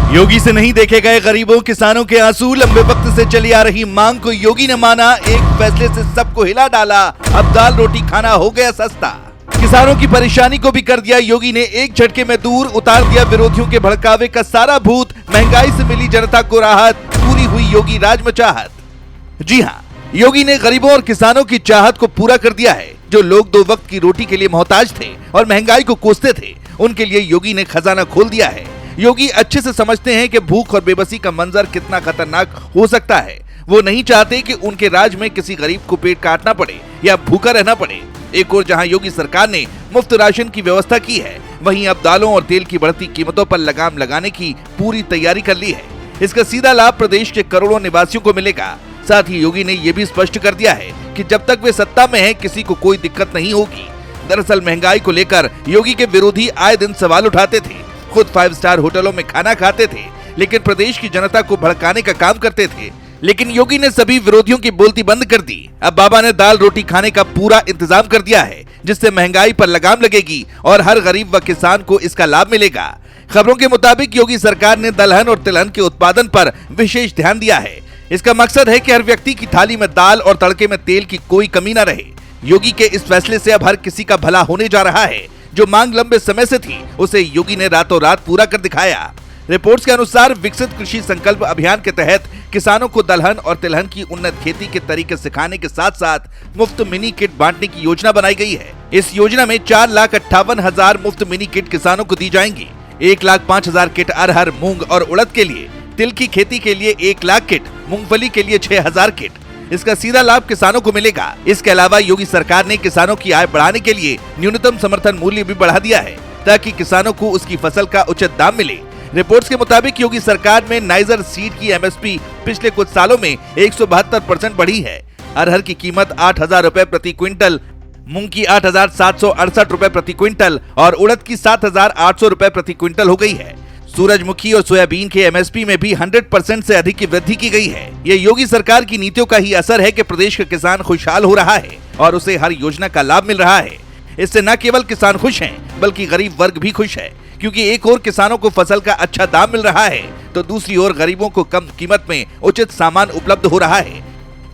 योगी से नहीं देखे गए गरीबों किसानों के आंसू। लंबे वक्त से चली आ रही मांग को योगी ने माना, एक फैसले से सबको हिला डाला। अब दाल रोटी खाना हो गया सस्ता। किसानों की परेशानी को भी कर दिया योगी ने एक झटके में दूर। उतार दिया विरोधियों के भड़कावे का सारा भूत। महंगाई से मिली जनता को राहत, पूरी हुई योगी राज में चाहत। जी हाँ, योगी ने गरीबों और किसानों की चाहत को पूरा कर दिया है। जो लोग 2 वक्त की रोटी के लिए मोहताज थे और महंगाई को कोसते थे, उनके लिए योगी ने खजाना खोल दिया है। योगी अच्छे से समझते हैं कि भूख और बेबसी का मंजर कितना खतरनाक हो सकता है। वो नहीं चाहते कि उनके राज में किसी गरीब को पेट काटना पड़े या भूखा रहना पड़े। एक और जहां योगी सरकार ने मुफ्त राशन की व्यवस्था की है, वहीं अब दालों और तेल की बढ़ती कीमतों पर लगाम लगाने की पूरी तैयारी कर ली है। इसका सीधा लाभ प्रदेश के करोड़ों निवासियों को मिलेगा। साथ ही योगी ने यह भी स्पष्ट कर दिया है कि जब तक वे सत्ता में हैं, किसी को कोई दिक्कत नहीं होगी। दरअसल महंगाई को लेकर योगी के विरोधी आए दिन सवाल उठाते थे। खुद 5 स्टार होटलों में खाना खाते थे, लेकिन प्रदेश की जनता को भड़काने का काम करते थे। लेकिन योगी ने सभी विरोधियों की बोलती बंद कर दी। अब बाबा ने दाल रोटी खाने का पूरा इंतजाम कर दिया है, जिससे महंगाई पर लगाम लगेगी और हर गरीब व किसान को इसका लाभ मिलेगा। खबरों के मुताबिक योगी सरकार ने दलहन और तिलहन के उत्पादन पर विशेष ध्यान दिया है। इसका मकसद है कि हर व्यक्ति की थाली में दाल और तड़के में तेल की कोई कमी न रहे। योगी के इस फैसले से अब हर किसी का भला होने जा रहा है। जो मांग लंबे समय से थी, उसे योगी ने रातों रात पूरा कर दिखाया। रिपोर्ट्स के अनुसार विकसित कृषि संकल्प अभियान के तहत किसानों को दलहन और तिलहन की उन्नत खेती के तरीके सिखाने के साथ साथ मुफ्त मिनी किट बांटने की योजना बनाई गई है। इस योजना में 4,58,000 मुफ्त मिनी किट किसानों को दी जाएंगी। 1,05,000 किट अरहर, मूंग और उड़द के लिए, तिल की खेती के लिए 1 लाख किट, मूंगफली के लिए 6,000 किट। इसका सीधा लाभ किसानों को मिलेगा। इसके अलावा योगी सरकार ने किसानों की आय बढ़ाने के लिए न्यूनतम समर्थन मूल्य भी बढ़ा दिया है, ताकि किसानों को उसकी फसल का उचित दाम मिले। रिपोर्ट्स के मुताबिक योगी सरकार में नाइजर सीड की एमएसपी पिछले कुछ सालों में 172% बढ़ी है। अरहर की कीमत 8,000 रुपए प्रति क्विंटल, मूंग की 8,768 रुपए प्रति क्विंटल और उड़द की 7,800 रुपए प्रति क्विंटल हो गई है। सूरजमुखी और सोयाबीन के एमएसपी में भी 100% से अधिक की वृद्धि की गई है। ये योगी सरकार की नीतियों का ही असर है कि प्रदेश का किसान खुशहाल हो रहा है और उसे हर योजना का लाभ मिल रहा है। इससे न केवल किसान खुश हैं, बल्कि गरीब वर्ग भी खुश है, क्योंकि एक ओर किसानों को फसल का अच्छा दाम मिल रहा है, तो दूसरी ओर गरीबों को कम कीमत में उचित सामान उपलब्ध हो रहा है,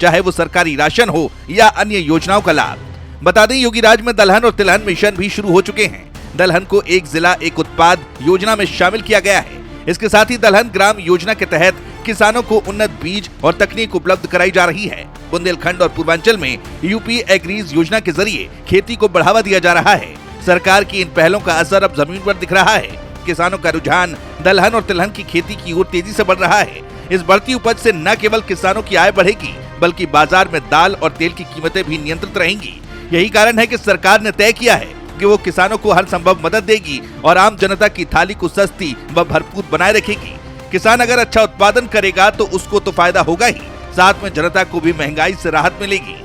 चाहे वो सरकारी राशन हो या अन्य योजनाओं का लाभ। बता दें, योगी राज में दलहन और तिलहन मिशन भी शुरू हो चुके हैं। दलहन को एक जिला एक उत्पाद योजना में शामिल किया गया है। इसके साथ ही दलहन ग्राम योजना के तहत किसानों को उन्नत बीज और तकनीक उपलब्ध कराई जा रही है। बुंदेलखंड और पूर्वांचल में यूपी एग्रीज योजना के जरिए खेती को बढ़ावा दिया जा रहा है। सरकार की इन पहलों का असर अब जमीन पर दिख रहा है। किसानों का रुझान दलहन और तिलहन की खेती की ओर तेजी से बढ़ रहा है। इस बढ़ती उपज से न केवल किसानों की आय बढ़ेगी, बल्कि बाजार में दाल और तेल की कीमतें भी नियंत्रित रहेंगी। यही कारण है कि सरकार ने तय किया है कि वो किसानों को हर संभव मदद देगी और आम जनता की थाली को सस्ती व भरपूर बनाए रखेगी। किसान अगर अच्छा उत्पादन करेगा तो उसको तो फायदा होगा ही, साथ में जनता को भी महंगाई से राहत मिलेगी।